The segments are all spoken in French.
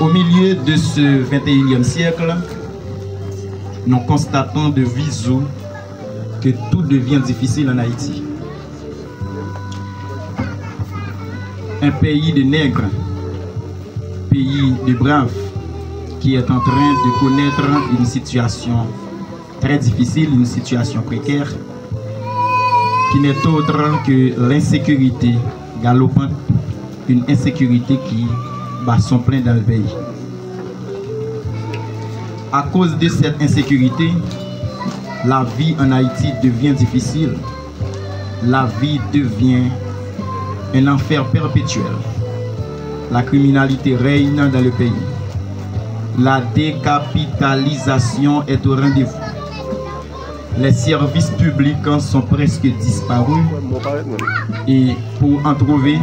Au milieu de ce 21e siècle, nous constatons de visu que tout devient difficile en Haïti. Un pays de nègres, pays de braves, qui est en train de connaître une situation très difficile, une situation précaire, qui n'est autre que l'insécurité galopante, une insécurité qui bat son plein dans le pays. À cause de cette insécurité, la vie en Haïti devient difficile. La vie devient un enfer perpétuel. La criminalité règne dans le pays. La décapitalisation est au rendez-vous. Les services publics sont presque disparus. Et pour en trouver,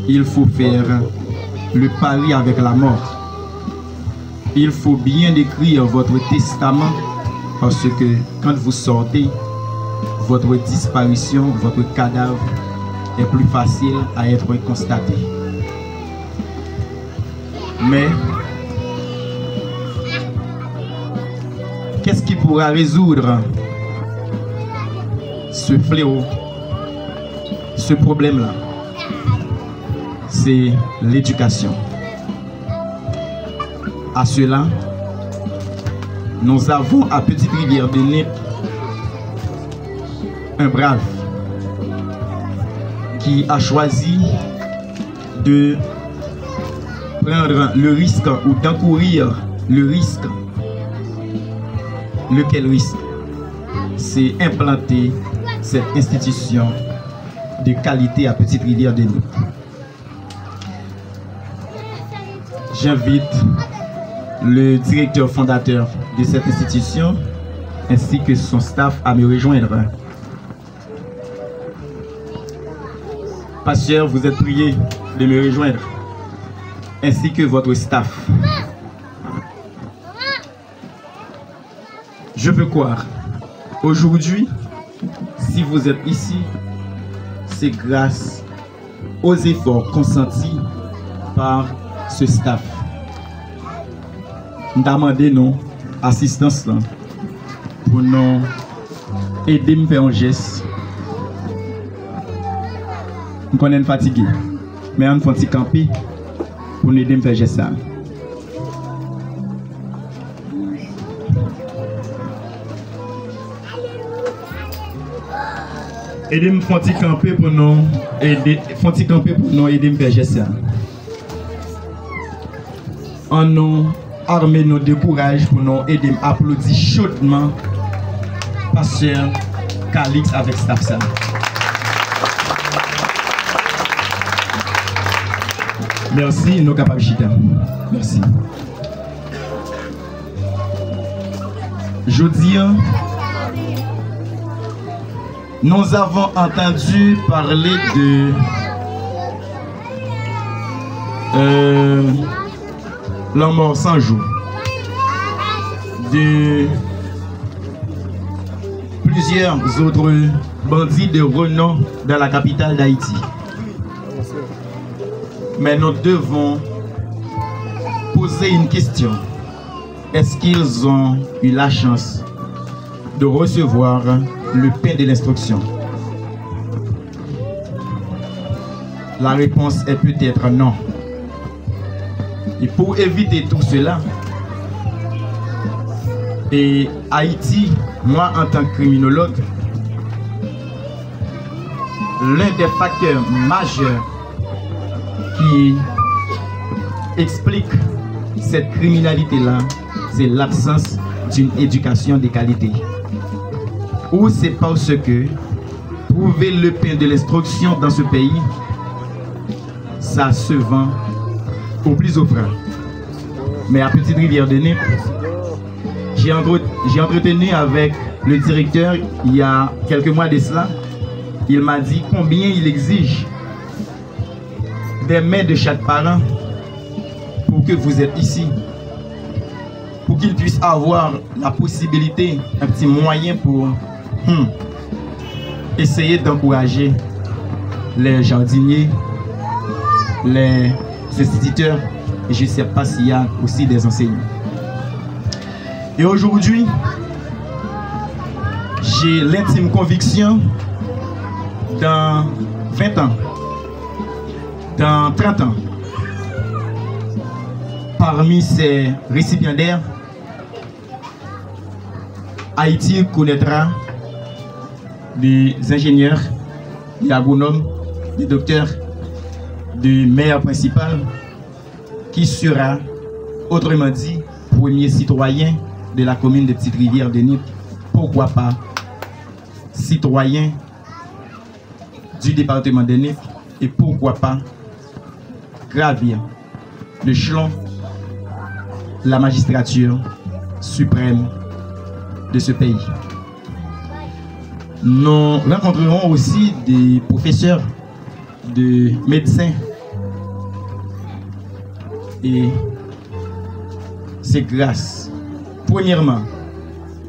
il faut faire le pari avec la mort. Il faut bien écrire votre testament parce que quand vous sortez, votre disparition, votre cadavre est plus facile à être constaté. Mais qu'est-ce qui pourra résoudre ce fléau, ce problème-là? C'est l'éducation. À cela, nous avons à Petite-Rivière-des-Nez un brave qui a choisi de prendre le risque ou d'encourir le risque. Lequel risque? C'est implanter cette institution de qualité à Petite-Rivière-des-Nez. J'invite le directeur fondateur de cette institution ainsi que son staff à me rejoindre. Pasteur, vous êtes prié de me rejoindre ainsi que votre staff. Je peux croire, aujourd'hui, si vous êtes ici, c'est grâce aux efforts consentis par ce staff. Nous demandons nos assistance là pour nous aider à faire un geste. Nous sommes fatigués, mais on fait camper pour nous aider à faire un geste. Aider à faire camper pour nous aider à faire un geste. En nous armer nos décourage pour nous aider à applaudir chaudement Pasteur Calix avec staff ça. Merci, nos capables chita. Merci. Jeudi, nous avons entendu parler de l'homme mort sans jour, de plusieurs autres bandits de renom dans la capitale d'Haïti. Mais nous devons poser une question. Est-ce qu'ils ont eu la chance de recevoir le pain de l'instruction? La réponse est peut-être non. Et pour éviter tout cela, et Haïti, moi en tant que criminologue, l'un des facteurs majeurs qui explique cette criminalité-là, c'est l'absence d'une éducation de qualité. Ou c'est parce que trouver le pain de l'instruction dans ce pays, ça se vend au plus offrant. Mais à Petite-Rivière-des-Nez, j'ai entretenu avec le directeur il y a quelques mois de cela. Il m'a dit combien il exige des mains de chaque parent pour que vous êtes ici, pour qu'ils puissent avoir la possibilité, un petit moyen pour essayer d'encourager les jardiniers, les instituteurs et je ne sais pas s'il y a aussi des enseignants. Et aujourd'hui, j'ai l'intime conviction, dans 20 ans, dans 30 ans, parmi ces récipiendaires, Haïti connaîtra des ingénieurs, des agronomes, des docteurs, des maires principaux, qui sera, autrement dit, premier citoyen de la commune de Petite-Rivière de Nip, pourquoi pas citoyen du département de Nip, et pourquoi pas gravir l'échelon de la magistrature suprême de ce pays. Nous rencontrerons aussi des professeurs de médecins, et c'est grâce, premièrement,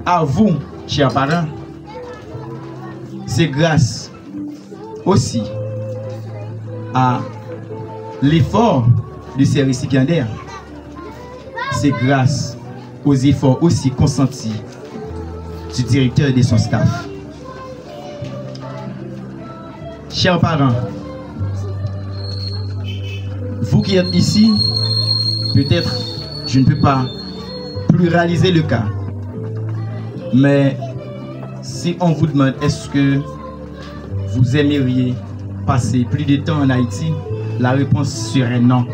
à vous, chers parents, c'est grâce aussi à l'effort de ces récipiendaires, c'est grâce aux efforts aussi consentis du directeur et de son staff. Chers parents, vous qui êtes ici, peut-être je ne peux pas pluraliser le cas, mais si on vous demande est-ce que vous aimeriez passer plus de temps en Haïti, la réponse serait non.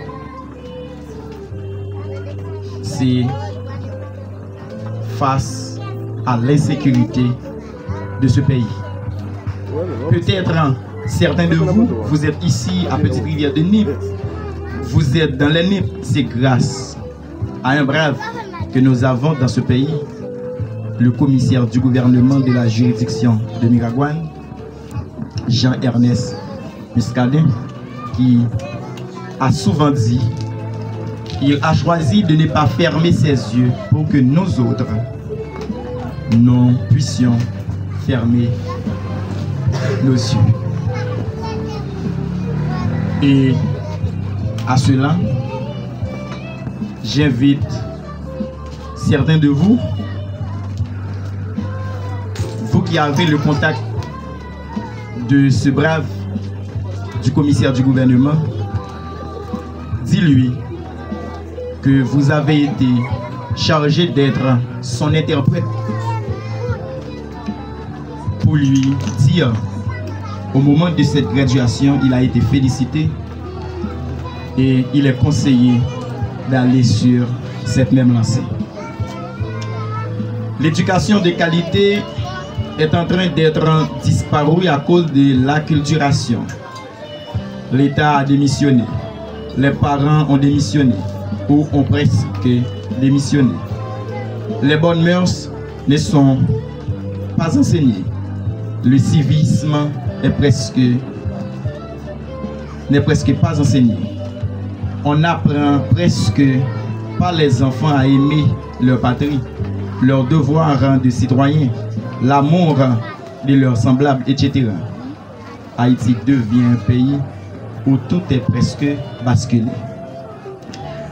C'est face à l'insécurité de ce pays. Peut-être certains de vous, vous êtes ici à Petite-Rivière de Nip, vous êtes dans les Nip, c'est grâce à un brave que nous avons dans ce pays, le commissaire du gouvernement de la juridiction de Miragouane, Jean-Ernest Muscadin, qui a souvent dit qu'il a choisi de ne pas fermer ses yeux pour que nous autres, nous puissions fermer nos yeux. Et à cela, j'invite certains de vous, vous qui avez le contact de ce brave du commissaire du gouvernement, dis-lui que vous avez été chargé d'être son interprète pour lui dire au moment de cette graduation, il a été félicité et il est conseillé d'aller sur cette même lancée. L'éducation de qualité est en train d'être disparue à cause de l'acculturation. L'État a démissionné, les parents ont démissionné ou ont presque démissionné. Les bonnes mœurs ne sont pas enseignées. Le civisme n'est presque pas enseigné. On apprend presque pas les enfants à aimer leur patrie, leur devoir de citoyen, l'amour de leurs semblables, etc. Haïti devient un pays où tout est presque basculé.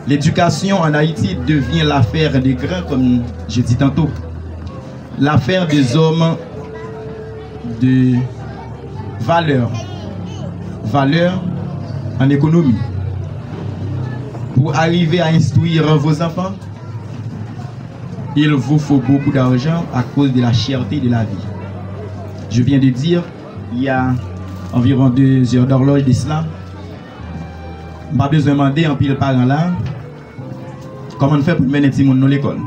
L'éducation en Haïti devient l'affaire des grands, comme je dis tantôt, l'affaire des hommes de valeur en économie. Pour arriver à instruire vos enfants, il vous faut beaucoup d'argent à cause de la cherté de la vie. Je viens de dire, il y a environ 2 heures d'horloge de cela, je n'ai pas besoin de demander en pile parent là, comment on fait pour mener les gens dans l'école.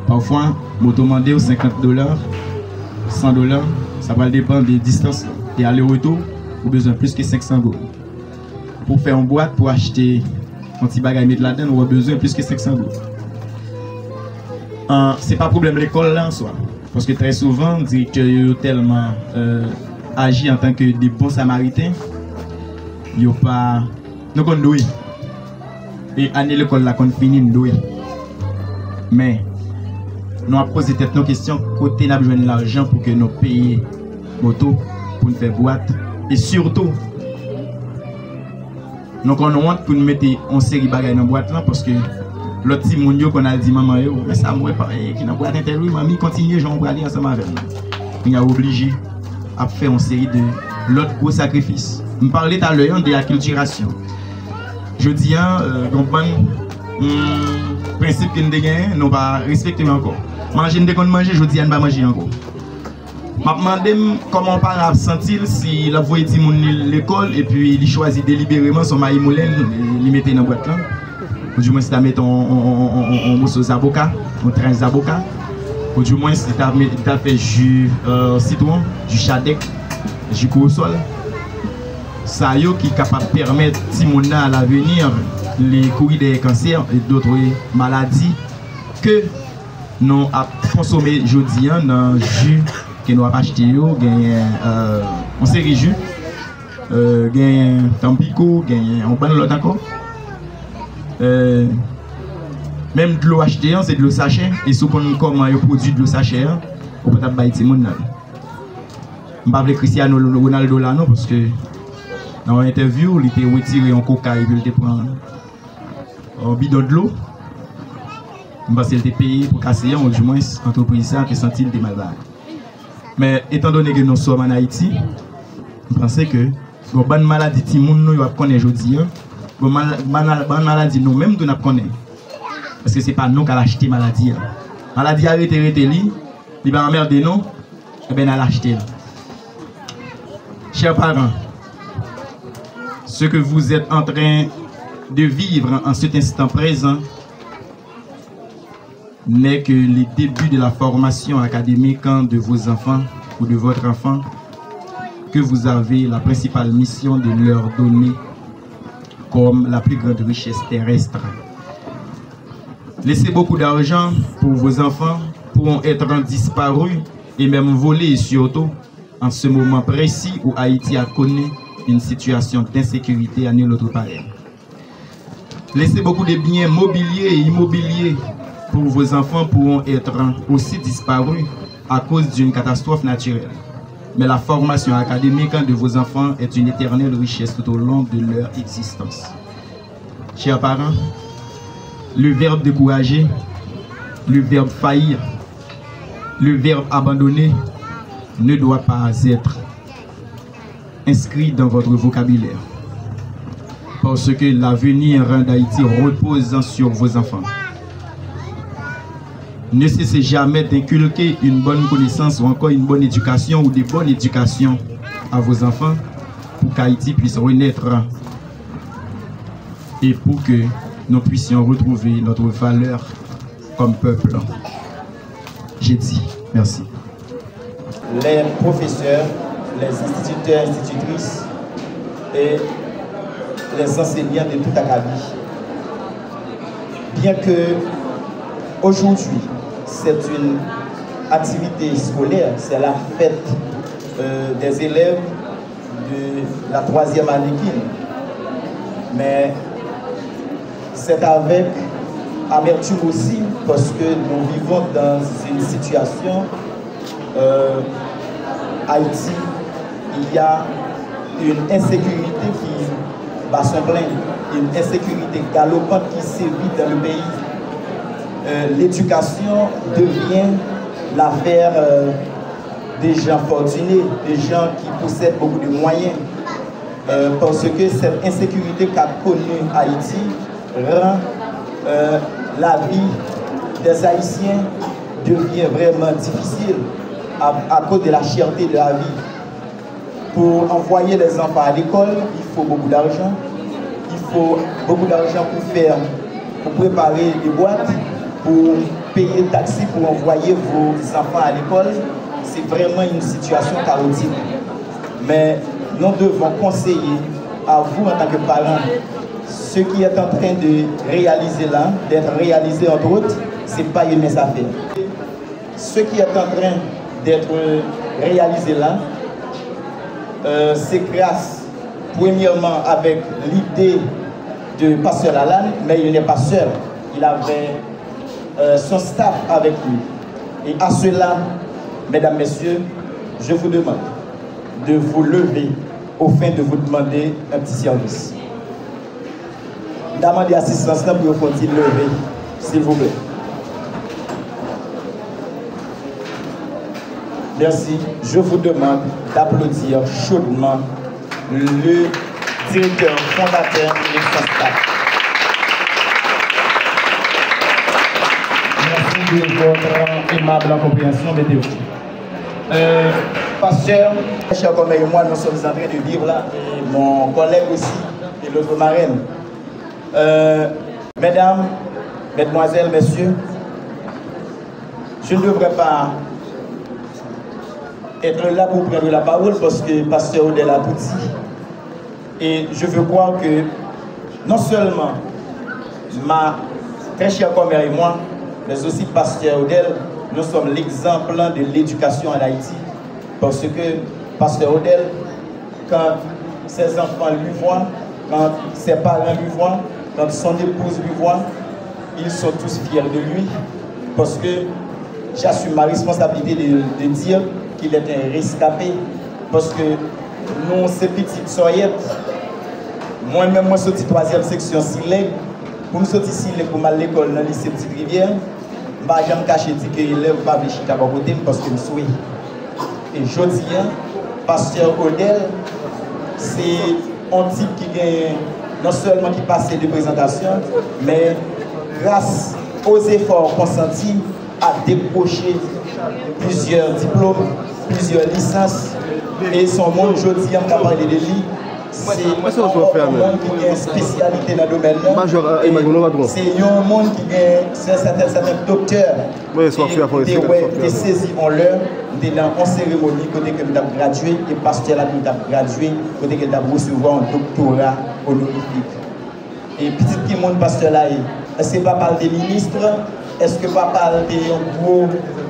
Parfois, je vais demander $50, $100, ça va dépendre des distances et aller-retour, ou besoin plus que 500 €. Pour faire une boîte, pour acheter un petit bagage mettre là-dedans, on a besoin plus que 500 €. C'est pas problème l'école là en soi, parce que très souvent, le directeur tellement agit en tant que des bons samaritains, il n'y a pas. Nous connaissons. Et année l'école là qu'on finit nous. Mais nous avons posé nos questions côté nous avons besoin de l'argent pour que nous payions moto pour nous faire boîte et surtout Donc on honte pour nous mettre en série bagaille dans boîte là parce que l'autre petit monde qu'on a dit maman yo mais ça moi pas qui dans boîte intel oui mamie continue j'en aller ensemble avec nous. Il a obligé à faire une série de l'autre gros sacrifice. Me parlait tout à l'heure de l'acculturation. Je dis principe que nous avons, nous pas respecter encore. Manger dès qu'on mange, je dis on pas manger encore. M'a demandé comment on parle sentir si la voix dit mon l'école et puis il choisit délibérément son maï moulin il mettait dans boîte là. Ou du moins si tu mets on morceau zaboka, on train zaboka. Ou du moins si tu as fait jus citron, jus chadec, jus sol. Ça yo qui est capable de permettre Timona à l'avenir les courir des cancers et d'autres maladies que nous avons consommé aujourd'hui dans le jus que nous avons acheté, on série jus, tampico, on prend l'autre encore. Même de l'eau achetée, c'est de l'eau sachet, et si on comment on produit de l'eau sachet, on peut taper Timona. Je ne vais pas Cristiano Ronaldo là non parce que dans l'interview, il était retiré en coca et il était prendre un bidon de l'eau. Parce qu'il était payé pour casser, ou du moins l'entreprise qui sentit des malades. Mais étant donné que nous sommes en Haïti, je pense que les bonnes maladies que nous connaissons aujourd'hui, les bonnes maladies nous-mêmes nous connaissons. Parce que ce n'est pas nous qui avons acheté la maladie. La maladie a arrêté, il va emmerder nous, et bien elle a acheté. Chers parents, ce que vous êtes en train de vivre en cet instant présent n'est que le début de la formation académique de vos enfants ou de votre enfant que vous avez la principale mission de leur donner comme la plus grande richesse terrestre. Laissez beaucoup d'argent pour vos enfants pourront être disparus et même volés surtout en ce moment précis où Haïti a connu une situation d'insécurité à nul autre pareil. Laissez beaucoup de biens mobiliers et immobiliers pour vos enfants pourront être aussi disparus à cause d'une catastrophe naturelle. Mais la formation académique de vos enfants est une éternelle richesse tout au long de leur existence. Chers parents, le verbe décourager, le verbe faillir, le verbe abandonner ne doit pas être inscrit dans votre vocabulaire. Parce que l'avenir d'Haïti repose sur vos enfants. Ne cessez jamais d'inculquer une bonne connaissance ou encore une bonne éducation ou des bonnes éducations à vos enfants pour qu'Haïti puisse renaître et pour que nous puissions retrouver notre valeur comme peuple. J'ai dit merci. Les professeurs, les instituteurs, institutrices et les enseignants de tout Akabi. Bien que aujourd'hui, c'est une activité scolaire, c'est la fête des élèves de la 3e année, mais c'est avec amertume aussi parce que nous vivons dans une situation Haïti, il y a une insécurité qui bat son plein, une insécurité galopante qui sévit dans le pays. L'éducation devient l'affaire des gens fortunés, des gens qui possèdent beaucoup de moyens. Parce que cette insécurité qu'a connue Haïti rend la vie des Haïtiens devient vraiment difficile à cause de la cherté de la vie. Pour envoyer les enfants à l'école, il faut beaucoup d'argent. Il faut beaucoup d'argent pour préparer des boîtes, pour payer le taxi, pour envoyer vos enfants à l'école. C'est vraiment une situation chaotique. Mais nous devons conseiller à vous en tant que parents, ce qui est en train de réaliser là, d'être réalisé entre autres, ce n'est pas une mince affaire. Ce qui est en train d'être réalisé là, c'est grâce, premièrement, avec l'idée de Pasteur Lalanne, mais il n'est pas seul. Il avait son staff avec lui. Et à cela, mesdames, messieurs, je vous demande de vous lever au fin de vous demander un petit service. demandé assistance pour vous faire lever, s'il vous plaît. Merci. Je vous demande d'applaudir chaudement le directeur fondateur de l'Extrastaff. Merci de votre aimable compréhension, mettez-vous. Pasteur, cher collègue et moi, nous sommes en train de vivre là, et mon collègue aussi, et l'autre marraine. Mesdames, mesdemoiselles, messieurs, je ne devrais pas être là pour prendre la parole parce que Pasteur Odel a tout dit. Et je veux croire que non seulement ma très chère commère et moi, mais aussi Pasteur Odel, nous sommes l'exemple de l'éducation en Haïti. Parce que Pasteur Odel, quand ses enfants lui voient, quand ses parents lui voient, quand son épouse lui voit, ils sont tous fiers de lui. Parce que j'assume ma responsabilité de dire qu'il est un rescapé. Parce que nous, ces petites soyettes, moi-même, moi, je suis 3e section Silek. Pour me sortir Silek pour aller à l'école dans le lycée Petite Rivière, je me cache dit que l'élève va venir à côté parce que je suis. Et je dis, Pasteur Odel, c'est un type qui gagne, non seulement qui passe de présentation, mais grâce aux efforts consentis, à décrocher plusieurs diplômes, plusieurs licences. Et son monde, je dis, on a parlé de lui. C'est un monde qui a une spécialité dans le domaine. C'est un monde qui a certains docteurs qui saisi en l'heure dans une cérémonie côté que nous avons gradué et pasteur là nous avons gradué côté que nous avons reçu un doctorat honorifique. Et petit qui monde pasteur là, est-ce que pas parle des ministres? Est-ce que pas parle des gros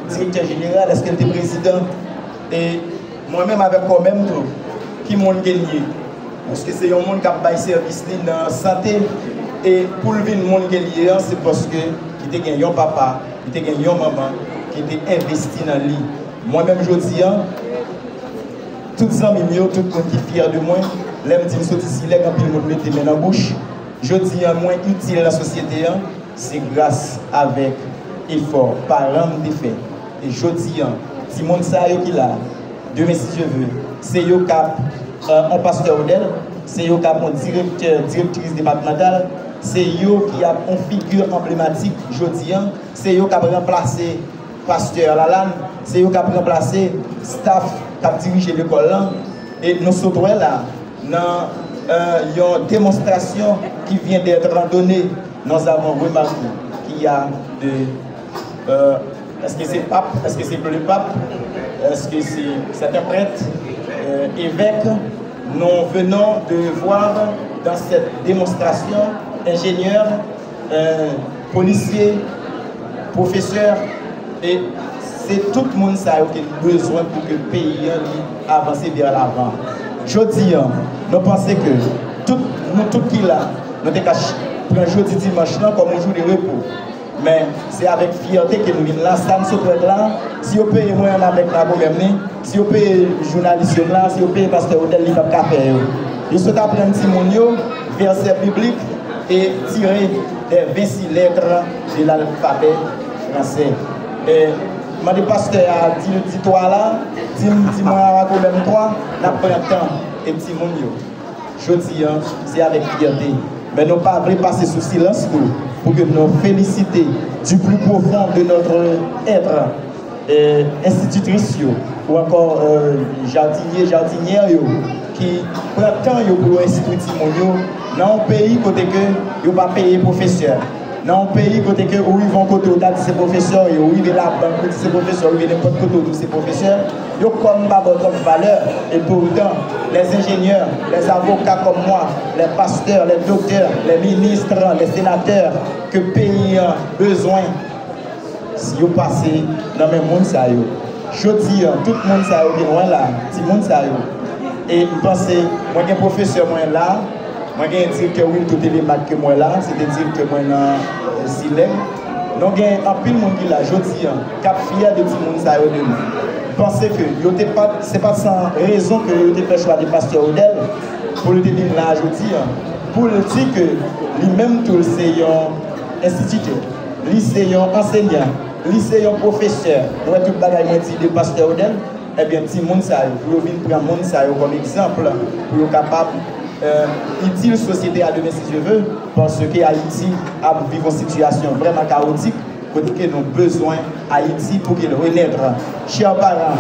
directeur général? Est-ce que tu es président? Et moi-même avec moi-même qui monde gagné? Parce que c'est un monde qui a fait service dans la santé. Et pour le monde gagné, c'est parce que il a gagné un papa, il a gagné une maman, qui a investi dans lui. Moi-même, je dis, tous les amis, tout le monde qui est fier de moi, l'aime dire que si les gens me mettent les mains dans la bouche, je dis, moins utile à la société, c'est grâce avec effort, parents de fait. Et je dis, si mon ça qui là, demain si je veux, c'est yo cap un pasteur Odel, c'est yo cap un directeur, directrice départementale, c'est yo qui a une figure emblématique, je dis, c'est yo qui a remplacé pasteur Lalanne, c'est eux qui ont remplacé staff qui a dirigé l'école là. Et nous sommes là dans une démonstration qui vient d'être donnée. Nous avons remarqué qu'il y a de... est-ce que c'est pape? Est-ce que c'est le pape? Est-ce que c'est un prêtre? Évêque? Nous venons de voir dans cette démonstration ingénieurs, policiers, professeurs, et c'est tout le monde qui a besoin pour que le pays avance vers l'avant. Je dis, nous pensons que nous tous qui là, nous avons un jeudi dimanche comme un jour de repos. Mais c'est avec fierté que nous venons là, ça nous sommes là. Si vous payez moins avec la gouvernance, si vous payez journaliste là, si vous payez pasteur Odel, il va pas faire. Je souhaite apprendre un petit monde, verset biblique et tirer des 26 lettres de l'alphabet français. Et mon pasteur a dit le toi là, dis-moi à même toi, n'a pas un temps et petit monde. Je dis, c'est avec fierté. Mais nous ne pouvons pas passer sous silence pour que nous félicitions du plus profond de notre être institutrice ou encore jardinière qui prend temps pour instituer dans un pays côté que ils ne pas payer professeur. Dans un pays côté que où ils vont côté de ces professeurs, où ils vont la banque de ces professeurs, où ils vont n'importe côté de ces professeurs, ils ont comme valeur. Et pourtant, les ingénieurs, les avocats comme moi, les pasteurs, les docteurs, les ministres, les sénateurs, que le pays a besoin, si vous passez dans le monde, je dis, tout le monde est loin là, tout le monde et je pense que moi, j'ai un professeur là. Moi, j'ai un directeur tout les maths que moi là, c'est-à-dire que moi dans Silem. Donc, il y a un peu de monde qui là, je dis, cap fier de tout le monde, ça de nous. Pensez que ce n'est pas sans raison que vous avez fait choix du pasteur Odel pour le dire là, je dis, pour le dire que lui-même tout c'est un instituteur, lui c'est un enseignant, lui c'est un professeur, nous avons tout le bagage de pasteur Odel, eh bien petit monde ça, pour venir prendre monde ça comme exemple pour être capable utile société à demain si je veux, parce que Haïti a vécu une situation vraiment chaotique, côté que nous avons besoin Haïti pour qu'il renaître. Chers parents,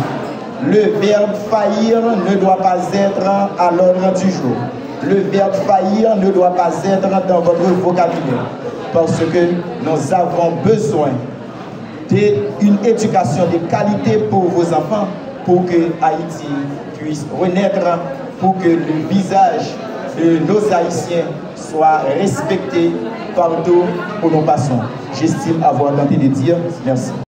le verbe faillir ne doit pas être à l'ordre du jour. Le verbe faillir ne doit pas être dans votre vocabulaire, parce que nous avons besoin d'une éducation de qualité pour vos enfants, pour que Haïti puisse renaître, pour que le visage de nos Haïtiens soit respecté partout où nous passons. J'estime avoir tenté de dire merci.